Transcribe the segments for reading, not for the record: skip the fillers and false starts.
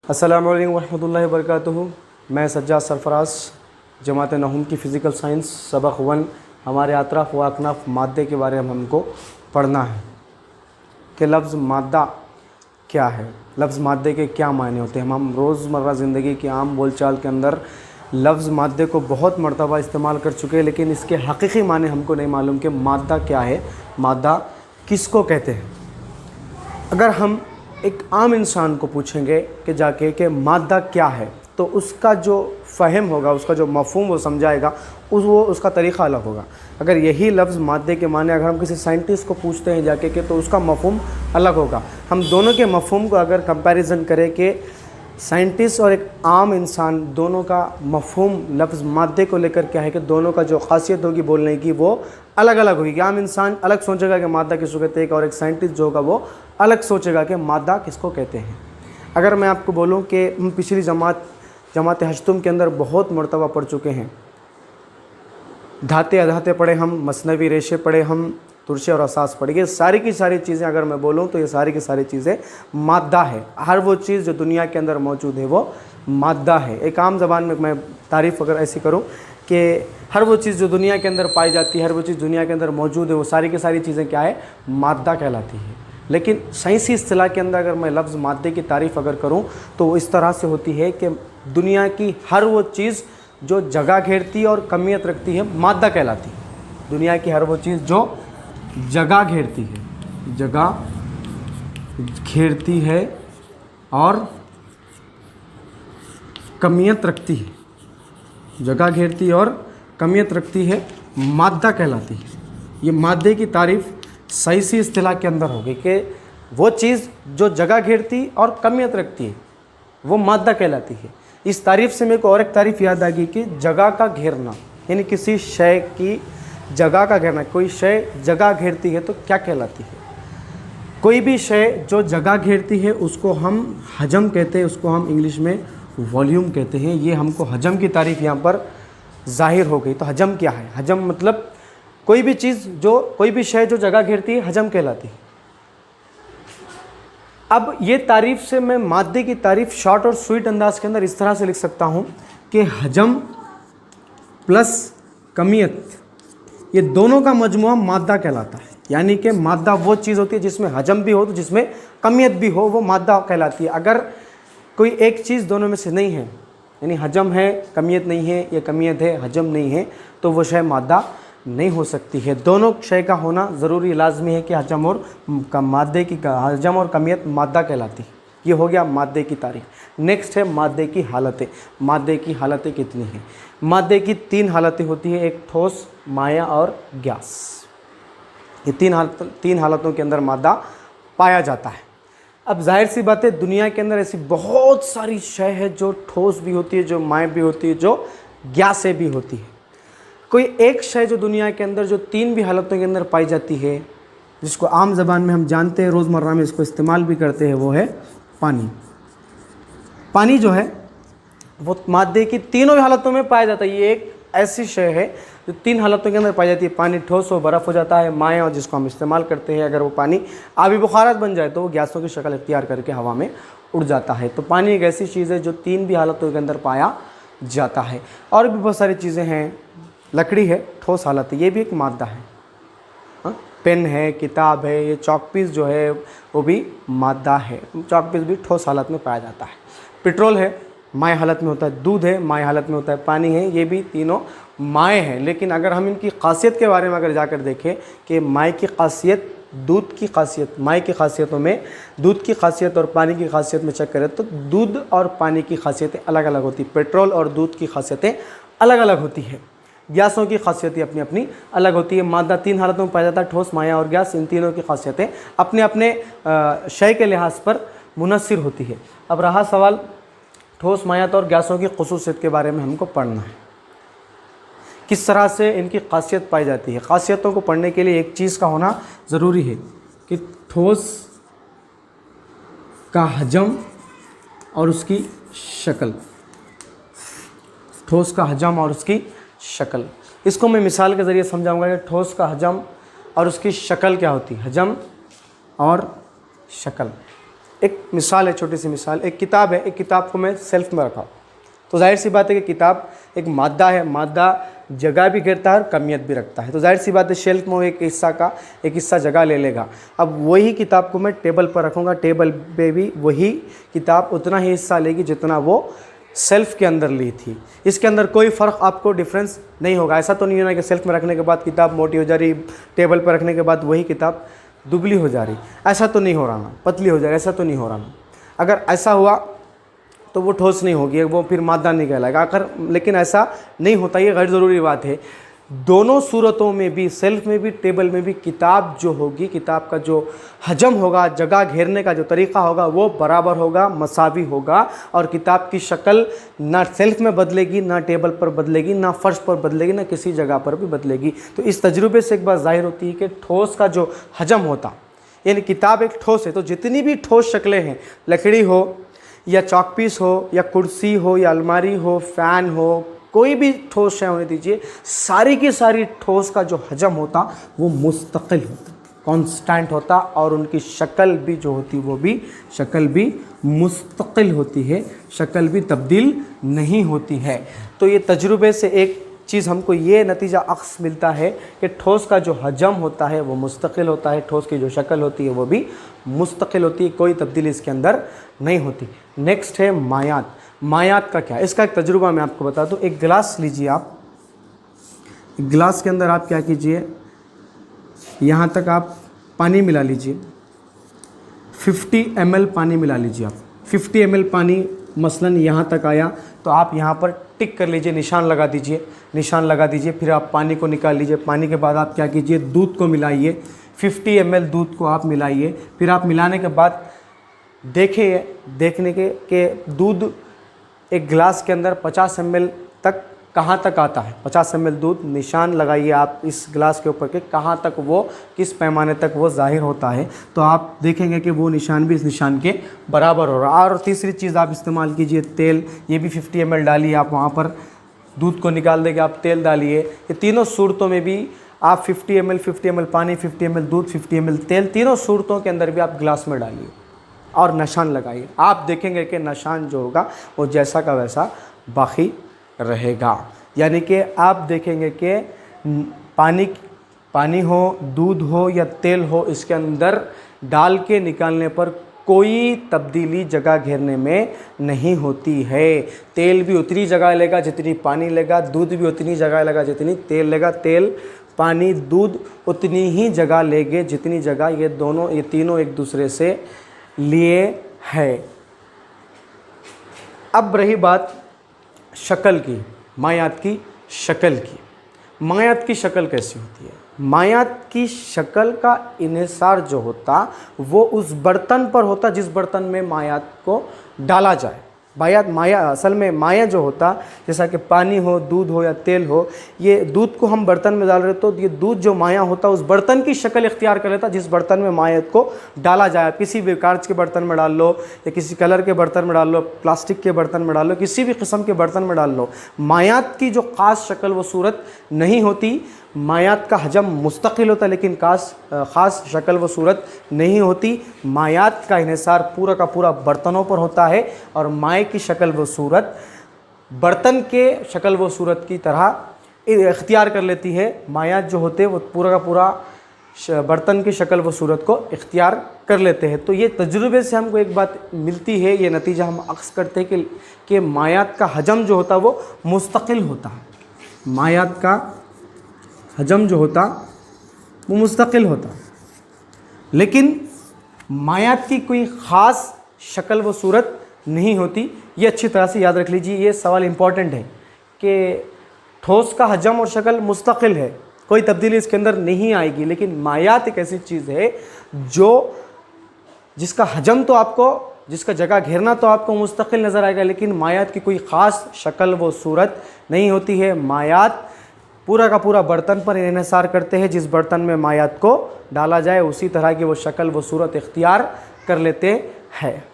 अस्सलामु अलैकुम वरहमतुल्लाहि वबरकातुहू। मैं सज्जाद सरफराज, जमात नहूम की फ़िज़िकल साइंस सबक 1। हमारे अतराफ़ व अकनाफ़ मादे के बारे में हमको पढ़ना है कि लफ्ज़ मादा क्या है, लफ्ज़ मादे के क्या मायने होते हैं। हम रोज़मर्रा ज़िंदगी की आम बोलचाल के अंदर लफ्ज़ मादे को बहुत मरतबा इस्तेमाल कर चुके हैं, लेकिन इसके हकीकी माने हमको नहीं मालूम कि मादा क्या है, मादा किसको कहते हैं। अगर हम एक आम इंसान को पूछेंगे कि जाके कि मादा क्या है, तो उसका जो फ़हम होगा, उसका जो मफ़हूम वो समझाएगा, उसका तरीक़ा अलग होगा। अगर यही लफ्ज़ मादे के माने अगर हम किसी साइंटिस्ट को पूछते हैं जाके कि, तो उसका मफ़हूम अलग होगा। हम दोनों के मफ़हूम को अगर कंपैरिजन करें कि साइंटिस्ट और एक आम इंसान दोनों का मफ़हूम लफ्ज़ मादे को लेकर क्या है, कि दोनों का जो ख़ासियत होगी बोलने की वो अलग अलग होगी। कि आम इंसान अलग सोचेगा कि मादा किसको कहते हैं, और एक साइंटिस्ट जो होगा वो अलग सोचेगा कि मादा किसको कहते हैं। अगर मैं आपको बोलूं कि हम पिछली जमात हश्तुम के अंदर बहुत मरतबा पढ़ चुके हैं, धाते अधाते पढ़े हम, मसनवी रेशे पढ़े हम, तुरशे और असास पढ़े। ये सारी की सारी चीज़ें अगर मैं बोलूं तो ये सारी की सारी चीज़ें मादा है। हर वो चीज़ जो दुनिया के अंदर मौजूद है वो मादा है। एक आम ज़बान में मैं तारीफ़ अगर ऐसी करूं कि हर वो चीज़ जो दुनिया के अंदर पाई जाती है, हर वो चीज़ दुनिया के अंदर मौजूद है, वो सारी की सारी चीज़ें क्या है, मादा कहलाती है। लेकिन साइंसी इस्तिलाह के अंदर अगर मैं लफ्ज़ मादे की तारीफ़ अगर करूं तो वो इस तरह से होती है कि दुनिया की हर वो चीज़ जो जगह घेरती है और कमियत रखती है, मादा कहलाती है। दुनिया की हर वो चीज़ जो जगह घेरती है, जगह घेरती है और कमियत रखती है, जगह घेरती है और कमियत रखती है, मादा कहलाती है। ये मादे की तारीफ़ साइंसी इस्तिलाह के अंदर होगी कि वो चीज़ जो जगह घेरती और कमियत रखती है वो मादा कहलाती है। इस तारीफ़ से मेरे को और एक तारीफ़ याद आ गई कि जगह का घेरना, यानी किसी शय की जगह का घेरना। कोई शय जगह घेरती है तो क्या कहलाती है। कोई भी शय जो जगह घेरती है उसको हम हजम कहते हैं, उसको हम इंग्लिश में वॉल्यूम कहते हैं। ये हमको हजम की तारीफ़ यहाँ पर ज़ाहिर हो गई। तो हजम क्या है? हजम मतलब कोई भी चीज़ जो, कोई भी शय जो जगह घेरती है, हजम कहलाती है। अब ये तारीफ़ से मैं मादे की तारीफ़ शॉर्ट और स्वीट अंदाज के अंदर इस तरह से लिख सकता हूँ कि हजम प्लस कमियत, ये दोनों का मजमुआ मादा कहलाता है। यानी कि मादा वो चीज़ होती है जिसमें हजम भी हो तो जिसमें कमियत भी हो, वो मादा कहलाती है। अगर कोई एक चीज़ दोनों में से नहीं है, यानी हजम है कमियत नहीं है, या कमियत है हजम नहीं है, तो वो शय मादा नहीं हो सकती है। दोनों शय का होना ज़रूरी लाजमी है कि हजम और मादे की, हजम और कमियत मादा कहलाती है। ये हो गया मादे की तारीफ़। नेक्स्ट है मादे की हालतें। मादे की हालतें कितनी हैं? मादे की 3 हालतें होती हैं, एक ठोस, माया और गैस। ये तीन हालतों के अंदर मादा पाया जाता है। अब जाहिर सी बात है, दुनिया के अंदर ऐसी बहुत सारी शय है जो ठोस भी होती है, जो माय भी होती है, जो गैसें भी होती है। कोई एक शय जो दुनिया के अंदर जो 3 भी हालतों के अंदर पाई जाती है, जिसको आम ज़बान में हम जानते हैं, रोज़मर्रा में इसको इस्तेमाल भी करते हैं, वो है पानी। पानी जो है वो मादे की तीनों हालतों में पाया जाता है। ये एक ऐसी शय है जो 3 हालतों के अंदर पाई जाती है। पानी ठोस हो, बर्फ़ हो जाता है, माया और जिसको हम इस्तेमाल करते हैं। अगर वो पानी आबी बुखारात बन जाए तो वो गैसों की शक्ल इख्तियार करके हवा में उड़ जाता है। तो पानी एक ऐसी चीज़ है जो 3 भी हालतों के अंदर पाया जाता है। और भी बहुत सारी चीज़ें हैं। लकड़ी है, ठोस हालत है, ये भी एक मादा है। पेन है, किताब है, ये चॉक पीस जो है वो भी मादा है। चॉक पीस भी ठोस हालत में पाया जाता है। पेट्रोल है, माय हालत में होता है। दूध है, माय हालत में होता है। पानी है, ये भी तीनों माय हैं। लेकिन अगर हम इनकी खासियत के बारे में अगर जाकर देखें कि माय की खासियत, दूध की खासियत, माय की खासियतों में दूध की खासियत और पानी की खासियत में चेक करें तो दूध और पानी की खासियतें अलग अलग होती। पेट्रोल और दूध की खासियतें अलग अलग होती है। गैसों की खासियतें अपनी अपनी अलग होती है। मादा 3 हालतों में पाया जाता है, ठोस, माया और गैस। इन तीनों की खासियतें अपने अपने शय के लिहाज पर मुनस्सिर होती है। अब रहा सवाल ठोस, मायात और गैसों की खुसूसियत के बारे में हमको पढ़ना है, किस तरह से इनकी खासियत पाई जाती है। खासियतों को पढ़ने के लिए एक चीज़ का होना ज़रूरी है कि ठोस का हजम और उसकी शक्ल। ठोस का हजम और उसकी शक्ल, इसको मैं मिसाल के ज़रिए समझाऊंगा कि ठोस का हजम और उसकी शक्ल क्या होती है। हजम और शक्ल, एक मिसाल है, छोटी सी मिसाल, एक किताब है, एक किताब को मैं सेल्फ में रखा, तो जाहिर सी बात है कि किताब एक मादा है, मादा जगह भी घेरता है और कमियत भी रखता है, तो जाहिर सी बात है शेल्फ में एक हिस्सा जगह ले लेगा। अब वही किताब को मैं टेबल पर रखूँगा, टेबल पे भी वही किताब उतना ही हिस्सा लेगी जितना वो सेल्फ के अंदर ली थी। इसके अंदर कोई फ़र्क आपको डिफरेंस नहीं होगा। ऐसा तो नहीं होना कि सेल्फ में रखने के बाद किताब मोटी हो जा रही, टेबल पर रखने के बाद वही किताब दुबली हो जा रही, ऐसा तो नहीं हो रहा ना, पतली हो जा रही, ऐसा तो नहीं हो रहा ना। अगर ऐसा हुआ तो वो ठोस नहीं होगी, वो फिर मादा नहीं कहलाएगा। अगर लेकिन ऐसा नहीं होता, ये गैर ज़रूरी बात है। दोनों सूरतों में भी, सेल्फ में भी टेबल में भी, किताब जो होगी, किताब का जो हजम होगा, जगह घेरने का जो तरीक़ा होगा वो बराबर होगा, मसावी होगा, और किताब की शक्ल ना सेल्फ में बदलेगी, ना टेबल पर बदलेगी, ना फर्श पर बदलेगी, ना किसी जगह पर भी बदलेगी। तो इस तजुर्बे से एक बात ज़ाहिर होती है कि ठोस का जो हजम होता, यानी किताब एक ठोस है, तो जितनी भी ठोस शक्लें हैं, लकड़ी हो या चॉक पीस हो या कुर्सी हो या अलमारी हो, फ़ैन हो, कोई भी ठोस है होने दीजिए, सारी की सारी ठोस का जो हजम होता वो मुस्तकिल होता, कांस्टेंट होता, और उनकी शक्ल भी जो होती वो भी शक्ल भी मुस्तकिल होती है, शक्ल भी तब्दील नहीं होती है। तो ये तजुर्बे से एक चीज़ हमको ये नतीजा अक्स मिलता है कि ठोस का जो हजम होता है वो मुस्तकिल होता है, ठोस की जो शक्ल होती है वो भी मुस्तकिल होती है, कोई तब्दीली इसके अंदर नहीं होती। नेक्स्ट है मायात। मायात का क्या, इसका एक तजुर्बा मैं आपको बता दूं। एक गिलास लीजिए आप, गिलास के अंदर आप क्या कीजिए, यहाँ तक आप पानी मिला लीजिए, 50 ml पानी मिला लीजिए आप, 50 ml पानी मसलन यहाँ तक आया तो आप यहाँ पर टिक कर लीजिए, निशान लगा दीजिए, निशान लगा दीजिए। फिर आप पानी को निकाल लीजिए, पानी के बाद आप क्या कीजिए, दूध को मिलाइए, 50 ml दूध को आप मिलाइए। फिर आप मिलाने के बाद देखने के दूध एक गिलास के अंदर 50 ml तक कहाँ तक आता है, 50 ml दूध, निशान लगाइए आप इस गिलास के ऊपर के कहाँ तक वो, किस पैमाने तक वो ज़ाहिर होता है, तो आप देखेंगे कि वो निशान भी इस निशान के बराबर हो रहा है। और तीसरी चीज़ आप इस्तेमाल कीजिए तेल, ये भी 50 ml डालिए आप, वहाँ पर दूध को निकाल देंगे आप, तेल डालिए। ये तीनों सूरतों में भी आप 50 ml पानी, 50 ml दूध, 50 ml तेल, तीनों सूरतों के अंदर भी आप गिलास में डालिए और निशान लगाइए। आप देखेंगे कि निशान जो होगा वो जैसा का वैसा बाकी रहेगा। यानी कि आप देखेंगे कि पानी हो, दूध हो या तेल हो, इसके अंदर डाल के निकालने पर कोई तब्दीली जगह घेरने में नहीं होती है। तेल भी उतनी जगह लेगा जितनी पानी लेगा, दूध भी उतनी जगह लेगा जितनी तेल लेगा, तेल, पानी, दूध उतनी ही जगह लेंगे जितनी जगह ये तीनों एक दूसरे से लिए है। अब रही बात शक्ल की, मायात की शक्ल की। मायात की शक्ल कैसी होती है? मायात की शक्ल का इन्हिसार जो होता वो उस बर्तन पर होता जिस बर्तन में मायात को डाला जाए। माया असल में माया जो होता, जैसा कि पानी हो, दूध हो या तेल हो, ये दूध को हम बर्तन में डाल रहे तो ये दूध जो माया होता उस बर्तन की शक्ल इख्तियार कर लेता जिस बर्तन में मायात को डाला जाए। किसी भी कांच के बर्तन में डाल लो या किसी कलर के बर्तन में डाल लो, प्लास्टिक के बर्तन में डाल लो, किसी भी किस्म के बर्तन में डाल लो, मायात की जो ख़ास शक्ल व सूरत नहीं होती। मायात का हजम मुस्तकिल होता लेकिन ख़ास शक्ल व सूरत नहीं होती। मायात का इन्हिसार पूरा का पूरा बर्तनों पर होता है और माए की शक्ल व सूरत बर्तन के शक्ल व सूरत की तरह इख्तियार कर लेती है। मायात जो होते हैं वो पूरा का पूरा बर्तन की शक्ल व सूरत को इख्तियार कर लेते हैं। तो ये तजुर्बे से हमको एक बात मिलती है, ये नतीजा हम अक्स करते हैं कि मायात का हजम जो होता वो मुस्तकिल होता है। मायात का हजम जो होता वो मुस्तकिल होता, लेकिन मायात की कोई ख़ास शक्ल व सूरत नहीं होती। ये अच्छी तरह से याद रख लीजिए, ये सवाल इम्पॉर्टेंट है कि ठोस का हजम और शक्ल मुस्तकिल है, कोई तब्दीली इसके अंदर नहीं आएगी, लेकिन मायात एक ऐसी चीज़ है जिसका हजम तो आपको, जिसका जगह घेरना तो आपको मुस्तकिल नज़र आएगा, लेकिन मायात की कोई ख़ास शक्ल व सूरत नहीं होती है। मायात पूरा का पूरा बर्तन पर इन्हिसार करते हैं, जिस बर्तन में मायात को डाला जाए उसी तरह की वो शक्ल व सूरत इख्तियार कर लेते हैं।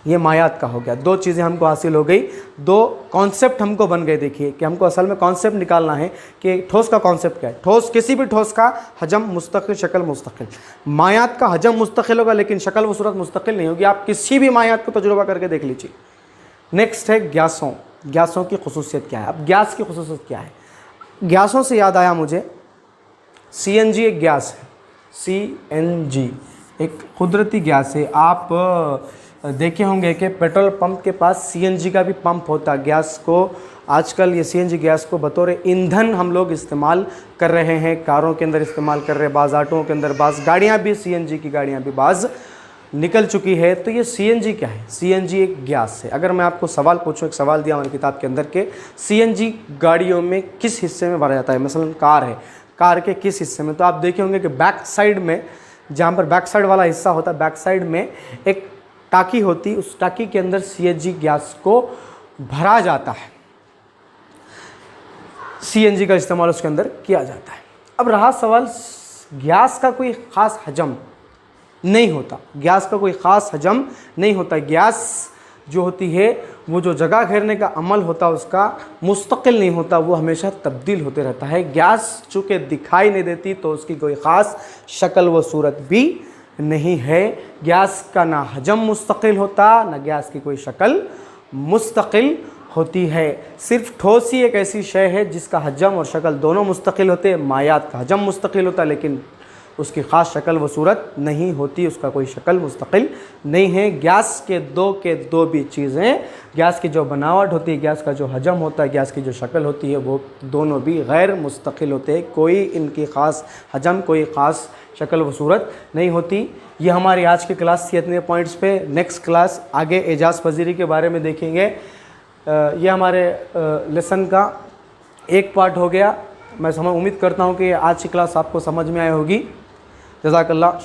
ये मायात का हो गया। दो चीज़ें हमको हासिल हो गई, दो कॉन्सेप्ट हमको बन गए। देखिए कि हमको असल में कॉन्सेप्ट निकालना है कि ठोस का कॉन्सेप्ट क्या है। ठोस, किसी भी ठोस का हजम मुस्तकिल, शक्ल मुस्तकिल। मायात का हजम मुस्तकिल होगा लेकिन शक्ल व सूरत मुस्तकिल नहीं होगी। आप किसी भी मायात को तजुर्बा करके देख लीजिए। नेक्स्ट है गैसों। गैसों की खुसूसियत क्या है? अब गैस की खुसूसियत क्या है? गैसों से याद आया मुझे, CNG एक गैस है। CNG एक कुदरती गैस है। आप देखे होंगे कि पेट्रोल पंप के पास CNG का भी पंप होता है। गैस को आजकल ये CNG गैस को बतौर ईंधन हम लोग इस्तेमाल कर रहे हैं, कारों के अंदर इस्तेमाल कर रहे हैं, बाज़ ऑटों के अंदर, बाज़ गाड़ियाँ भी CNG की गाड़ियाँ भी बाज़ निकल चुकी है। तो ये CNG क्या है? CNG एक गैस है। अगर मैं आपको सवाल पूछूं, एक सवाल दिया हमारी किताब के अंदर के CNG गाड़ियों में किस हिस्से में भरा जाता है? मसलन कार है, कार के किस हिस्से में? तो आप देखे होंगे कि बैक साइड में, जहाँ पर बैक साइड वाला हिस्सा होता है, बैक साइड में एक टाकी होती, उस टाकी के अंदर CNG गैस को भरा जाता है। CNG का इस्तेमाल उसके अंदर किया जाता है। अब रहा सवाल, गैस का कोई ख़ास हजम नहीं होता। गैस का कोई ख़ास हजम नहीं होता। गैस जो होती है वो जो जगह घेरने का अमल होता है उसका मुस्तकिल नहीं होता, वो हमेशा तब्दील होते रहता है। गैस चूँकि दिखाई नहीं देती तो उसकी कोई ख़ास शक्ल व सूरत भी नहीं है। गैस का ना हजम मुस्तकिल होता, ना गैस की कोई शक्ल मुस्तकिल होती है। सिर्फ ठोस ही एक ऐसी शय है जिसका हजम और शक्ल दोनों मुस्तकिल होते हैं। मायात का हजम मुस्तकिल होता लेकिन उसकी ख़ास शक्ल व सूरत नहीं होती, उसका कोई शक्ल मुस्तकिल नहीं है। गैस के दो भी चीज़ें, गैस की जो बनावट होती है, गैस का जो हजम होता है, गैस की जो शक्ल होती है, वो दोनों भी गैर मुस्तकिल होते हैं। कोई इनकी ख़ास हजम, कोई ख़ास शक्ल व सूरत नहीं होती। ये हमारी आज की क्लास थी इतने पॉइंट्स पे। नेक्स्ट क्लास आगे एजाज़ पजीरी के बारे में देखेंगे। ये हमारे लेसन का एक पार्ट हो गया। मैं उम्मीद करता हूँ कि आज की क्लास आपको समझ में आई होगी। जज़ाकल्लाह।